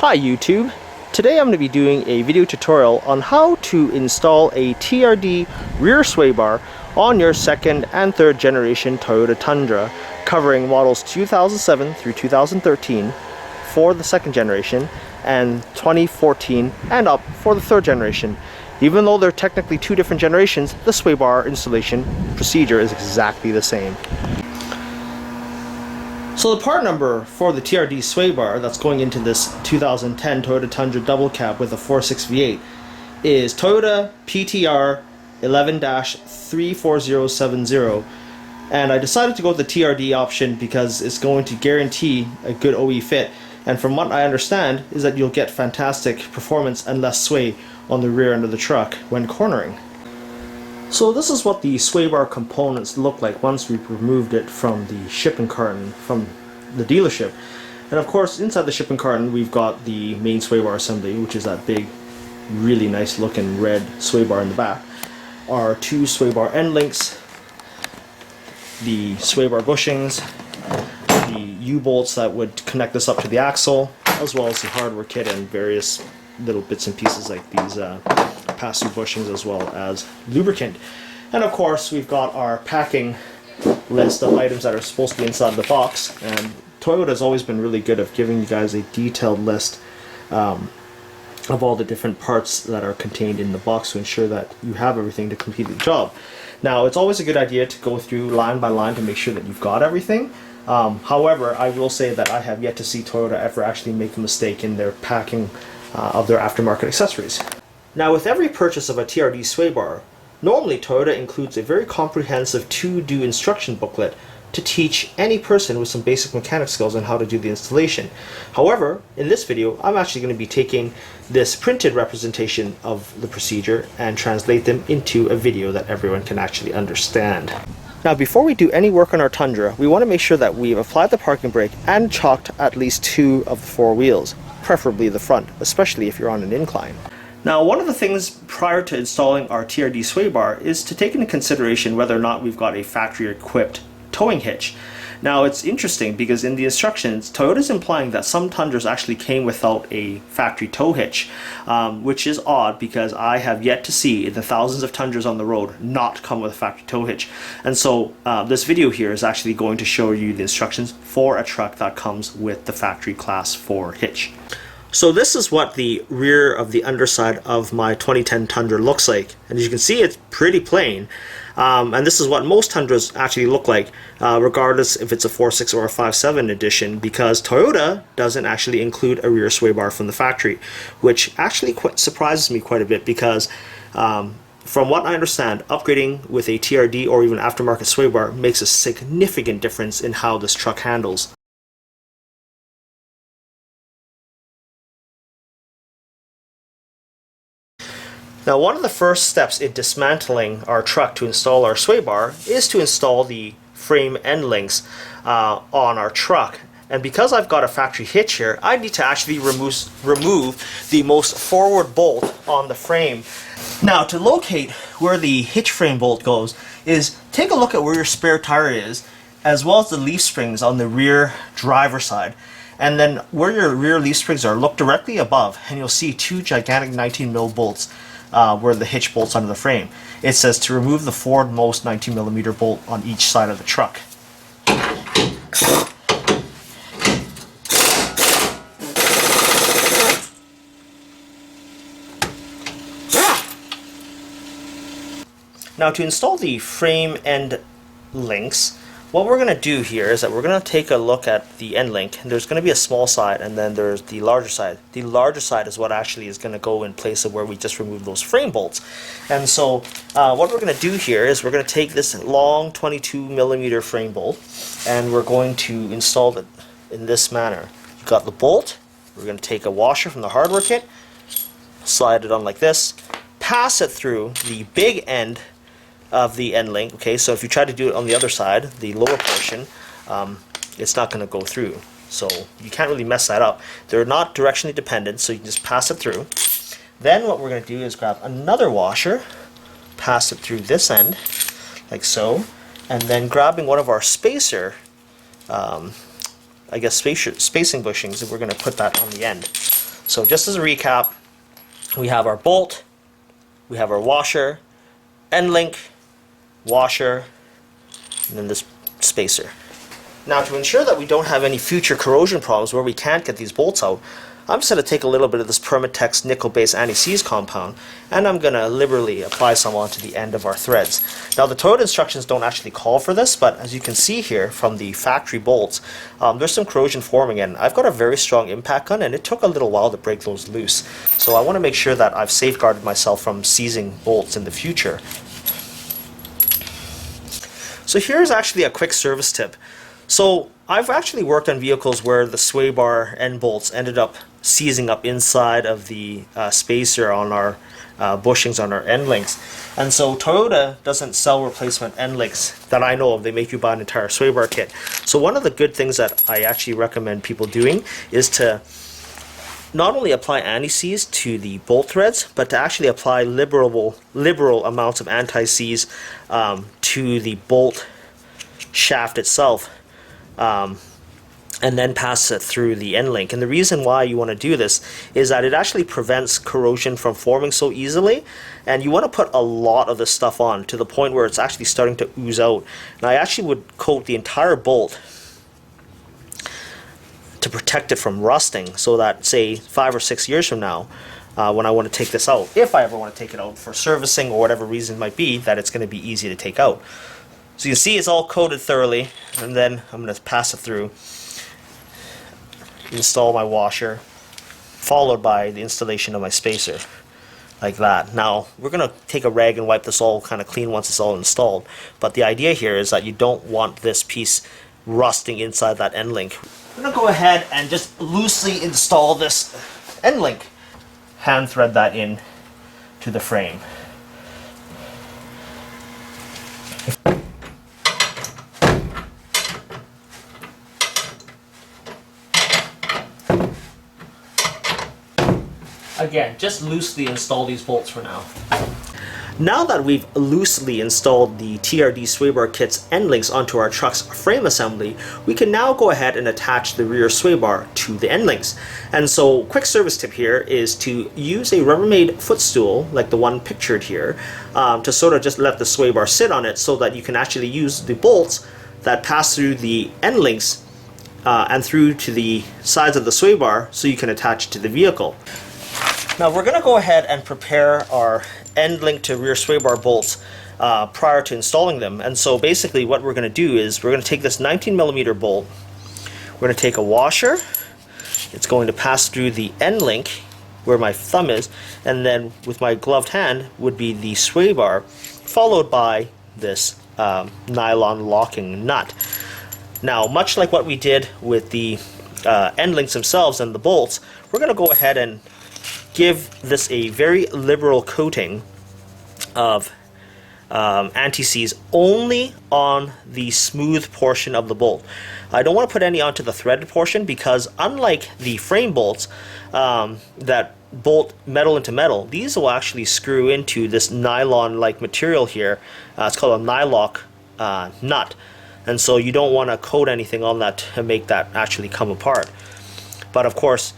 Hi YouTube! Today I'm going to be doing a video tutorial on how to install a TRD rear sway bar on your second and third generation Toyota Tundra, covering models 2007 through 2013 for the second generation and 2014 and up for the third generation. Even though they're technically two different generations, the sway bar installation procedure is exactly the same. So the part number for the TRD sway bar that's going into this 2010 Toyota Tundra double cab with a 4.6 V8 is Toyota PTR 11-34070, and I decided to go with the TRD option because it's going to guarantee a good OE fit, and from what I understand is that you'll get fantastic performance and less sway on the rear end of the truck when cornering. So this is what the sway bar components look like once we've removed it from the shipping carton from the dealership. And of course, inside the shipping carton we've got the main sway bar assembly, which is that big, really nice looking red sway bar in the back. Our two sway bar end links, the sway bar bushings, the U-bolts that would connect this up to the axle, as well as the hardware kit and various little bits and pieces like these pass-through bushings, as well as lubricant. And of course we've got our packing list of items that are supposed to be inside the box, and Toyota has always been really good at giving you guys a detailed list of all the different parts that are contained in the box to ensure that you have everything to complete the job. Now, it's always a good idea to go through line by line to make sure that you've got everything. However, I will say that I have yet to see Toyota ever actually make a mistake in their packing of their aftermarket accessories. Now, with every purchase of a TRD sway bar, normally Toyota includes a very comprehensive to-do instruction booklet to teach any person with some basic mechanic skills on how to do the installation. However, in this video, I'm actually going to be taking this printed representation of the procedure and translate them into a video that everyone can actually understand. Now, before we do any work on our Tundra, we want to make sure that we've applied the parking brake and chalked at least two of the four wheels, preferably the front, especially if you're on an incline. Now, one of the things prior to installing our TRD sway bar is to take into consideration whether or not we've got a factory-equipped towing hitch. Now, it's interesting because in the instructions, Toyota's implying that some Tundras actually came without a factory tow hitch, which is odd because I have yet to see the thousands of Tundras on the road not come with a factory tow hitch. And so this video here is actually going to show you the instructions for a truck that comes with the factory class 4 hitch. So this is what the rear of the underside of my 2010 Tundra looks like, and as you can see, it's pretty plain. And this is what most Tundras actually look like, regardless if it's a 4.6 or a 5.7 edition, because Toyota doesn't actually include a rear sway bar from the factory, which actually surprises me quite a bit because from what I understand, upgrading with a TRD or even aftermarket sway bar makes a significant difference in how this truck handles. Now, one of the first steps in dismantling our truck to install our sway bar is to install the frame end links on our truck. And because I've got a factory hitch here, I need to actually remove the most forward bolt on the frame. Now, to locate where the hitch frame bolt goes is take a look at where your spare tire is, as well as the leaf springs on the rear driver side. And then where your rear leaf springs are, look directly above and you'll see two gigantic 19mm bolts where the hitch bolts onto the frame. It says to remove the forwardmost 19mm bolt on each side of the truck. Now, to install the frame end links, what we're going to do here is that we're going to take a look at the end link. There's going to be a small side and then there's the larger side. The larger side is what actually is going to go in place of where we just removed those frame bolts. And so what we're going to do here is we're going to take this long 22mm frame bolt and we're going to install it in this manner. You've got the bolt. We're going to take a washer from the hardware kit, slide it on like this, pass it through the big end of the end link. Okay, so if you try to do it on the other side, the lower portion, it's not going to go through. So you can't really mess that up. They're not directionally dependent, so you can just pass it through. Then what we're going to do is grab another washer, pass it through this end, like so, and then grabbing one of our spacer, spacing bushings, and we're going to put that on the end. So just as a recap, we have our bolt, we have our washer, end link, washer, and then this spacer. Now, to ensure that we don't have any future corrosion problems where we can't get these bolts out, I'm just going to take a little bit of this Permatex nickel-based anti-seize compound, and I'm going to liberally apply some onto the end of our threads. Now, the Toyota instructions don't actually call for this, but as you can see here from the factory bolts, there's some corrosion forming, and I've got a very strong impact gun, and it took a little while to break those loose. So I want to make sure that I've safeguarded myself from seizing bolts in the future. So here's actually a quick service tip. So I've actually worked on vehicles where the sway bar end bolts ended up seizing up inside of the spacer on our bushings on our end links. And so Toyota doesn't sell replacement end links that I know of. They make you buy an entire sway bar kit. So one of the good things that I actually recommend people doing is to not only apply anti-seize to the bolt threads, but to actually apply liberal amounts of anti-seize to the bolt shaft itself. And then pass it through the end link. And the reason why you want to do this is that it actually prevents corrosion from forming so easily, and you want to put a lot of this stuff on to the point where it's actually starting to ooze out. And I actually would coat the entire bolt to protect it from rusting, so that, say, 5 or 6 years from now, when I want to take this out, if I ever want to take it out for servicing or whatever reason it might be, that it's going to be easy to take out. So you can see it's all coated thoroughly, and then I'm going to pass it through, install my washer, followed by the installation of my spacer, like that. Now we're going to take a rag and wipe this all kind of clean once it's all installed, but the idea here is that you don't want this piece rusting inside that end link. I'm going to go ahead and just loosely install this end link, hand thread that in to the frame. Again, just loosely install these bolts for now. Now that we've loosely installed the TRD sway bar kit's end links onto our truck's frame assembly, we can now go ahead and attach the rear sway bar to the end links. And so, quick service tip here is to use a Rubbermaid footstool, like the one pictured here, to sort of just let the sway bar sit on it so that you can actually use the bolts that pass through the end links and through to the sides of the sway bar so you can attach it to the vehicle. Now we're going to go ahead and prepare our end link to rear sway bar bolts prior to installing them. And so basically what we're going to do is we're going to take this 19mm bolt, we're going to take a washer, it's going to pass through the end link where my thumb is, and then with my gloved hand would be the sway bar, followed by this nylon locking nut. Now, much like what we did with the end links themselves and the bolts, we're going to go ahead and give this a very liberal coating of anti-seize only on the smooth portion of the bolt. I don't want to put any onto the threaded portion because unlike the frame bolts that bolt metal into metal, these will actually screw into this nylon-like material here. It's called a nylock nut, and so you don't want to coat anything on that to make that actually come apart. But of course,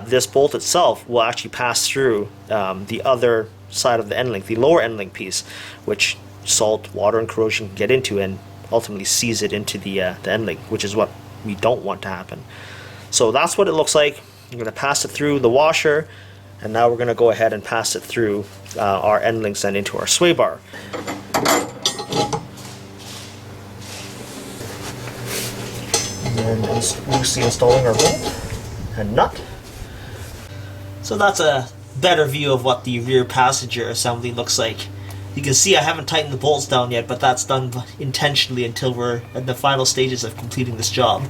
this bolt itself will actually pass through the other side of the end link, the lower end link piece, which salt, water, and corrosion can get into and ultimately seize it into the end link, which is what we don't want to happen. So that's what it looks like. I'm going to pass it through the washer, and now we're going to go ahead and pass it through our end links and into our sway bar. And then loosely installing our bolt and nut. So that's a better view of what the rear passenger assembly looks like. You can see I haven't tightened the bolts down yet, but that's done intentionally until we're in the final stages of completing this job.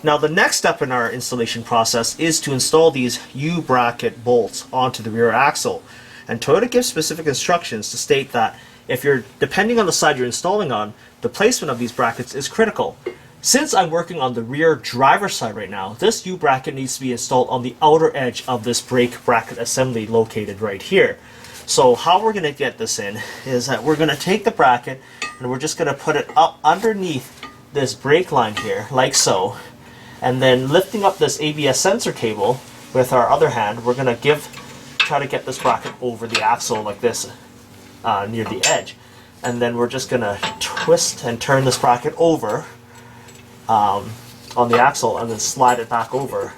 Now the next step in our installation process is to install these U-bracket bolts onto the rear axle. And Toyota gives specific instructions to state that if you're, depending on the side you're installing on, the placement of these brackets is critical. Since I'm working on the rear driver's side right now, this U-bracket needs to be installed on the outer edge of this brake bracket assembly located right here. So how we're going to get this in is that we're going to take the bracket and we're just going to put it up underneath this brake line here, like so. And then lifting up this ABS sensor cable, with our other hand, we're going to try to get this bracket over the axle like this, near the edge. And then we're just going to twist and turn this bracket over on the axle and then slide it back over,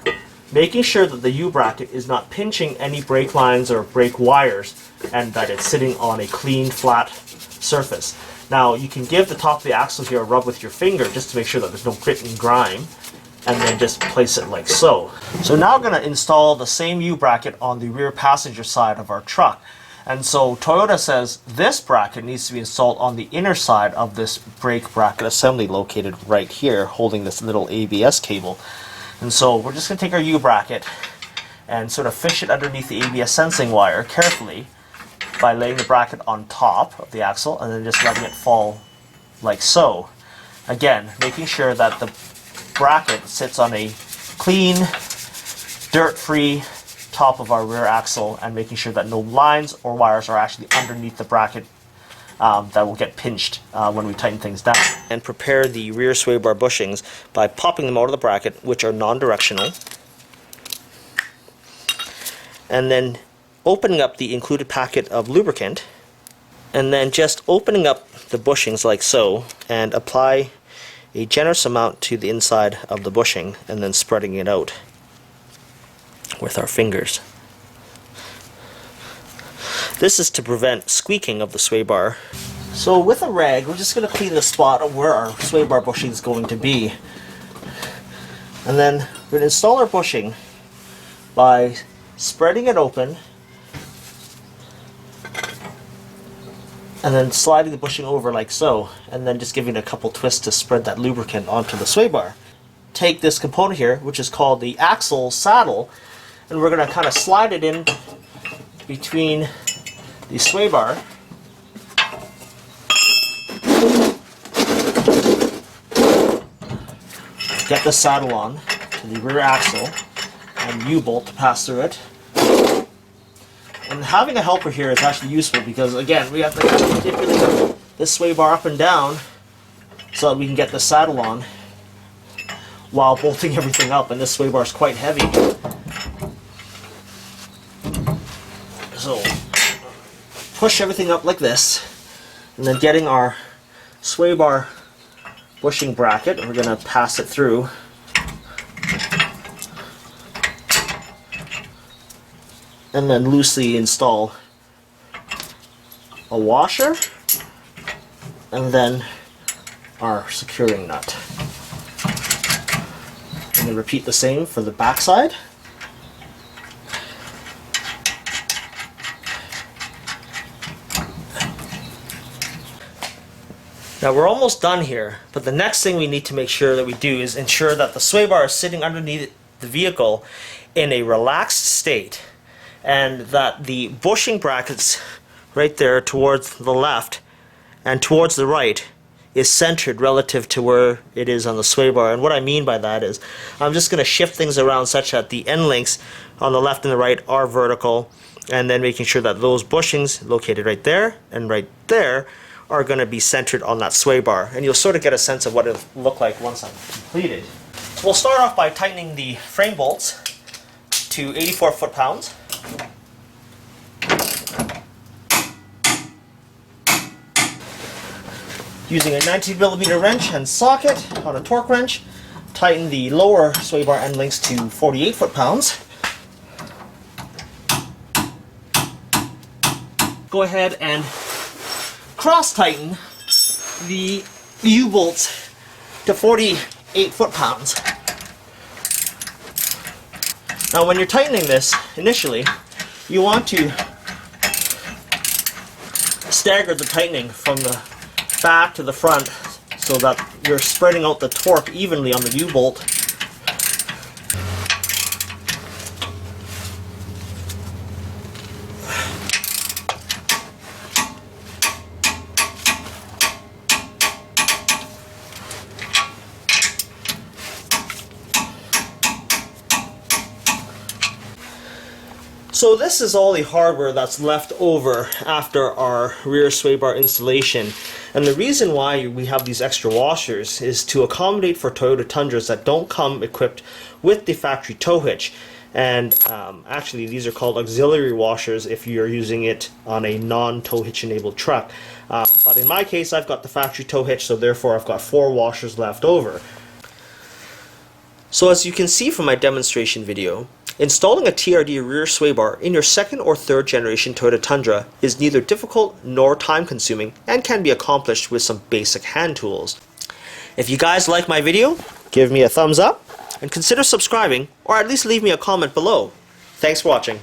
making sure that the U-bracket is not pinching any brake lines or brake wires and that it's sitting on a clean, flat surface. Now, you can give the top of the axle here a rub with your finger just to make sure that there's no grit and grime, and then just place it like so. So now I'm going to install the same U-bracket on the rear passenger side of our truck. And so Toyota says this bracket needs to be installed on the inner side of this brake bracket assembly located right here, holding this little ABS cable. And so we're just going to take our U-bracket and sort of fish it underneath the ABS sensing wire carefully by laying the bracket on top of the axle and then just letting it fall like so. Again, making sure that the bracket sits on a clean, dirt-free top of our rear axle, and making sure that no lines or wires are actually underneath the bracket that will get pinched when we tighten things down. And prepare the rear sway bar bushings by popping them out of the bracket, which are non-directional, and then opening up the included packet of lubricant, and then just opening up the bushings like so, and apply a generous amount to the inside of the bushing, and then spreading it out with our fingers. This is to prevent squeaking of the sway bar. So with a rag, we're just going to clean the spot of where our sway bar bushing is going to be. And then we're going to install our bushing by spreading it open and then sliding the bushing over like so, and then just giving it a couple twists to spread that lubricant onto the sway bar. Take this component here, which is called the axle saddle, and we're going to kind of slide it in between the sway bar get the saddle on to the rear axle and U-bolt to pass through it. And having a helper here is actually useful because, again, we have to kind of manipulate this sway bar up and down so that we can get the saddle on while bolting everything up, and this sway bar is quite heavy. So push everything up like this, and then getting our sway bar bushing bracket, we're going to pass it through. And then loosely install a washer, and then our securing nut. And then repeat the same for the back side. Now we're almost done here, but the next thing we need to make sure that we do is ensure that the sway bar is sitting underneath the vehicle in a relaxed state, and that the bushing brackets right there towards the left and towards the right is centered relative to where it is on the sway bar. And what I mean by that is I'm just going to shift things around such that the end links on the left and the right are vertical, and then making sure that those bushings located right there and right there are going to be centered on that sway bar, and you'll sort of get a sense of what it'll look like once I'm completed. So we'll start off by tightening the frame bolts to 84 foot-pounds. Using a 19mm wrench and socket on a torque wrench, tighten the lower sway bar end links to 48 foot-pounds. Go ahead and cross-tighten the U-bolts to 48 foot-pounds. Now when you're tightening this initially, you want to stagger the tightening from the back to the front so that you're spreading out the torque evenly on the U-bolt. So this is all the hardware that's left over after our rear sway bar installation, and the reason why we have these extra washers is to accommodate for Toyota Tundras that don't come equipped with the factory tow hitch. And actually these are called auxiliary washers if you're using it on a non-tow hitch enabled truck. But in my case I've got the factory tow hitch, so therefore I've got 4 washers left over. So as you can see from my demonstration video, installing a TRD rear sway bar in your 2nd or 3rd generation Toyota Tundra is neither difficult nor time consuming and can be accomplished with some basic hand tools. If you guys like my video, give me a thumbs up and consider subscribing, or at least leave me a comment below. Thanks for watching.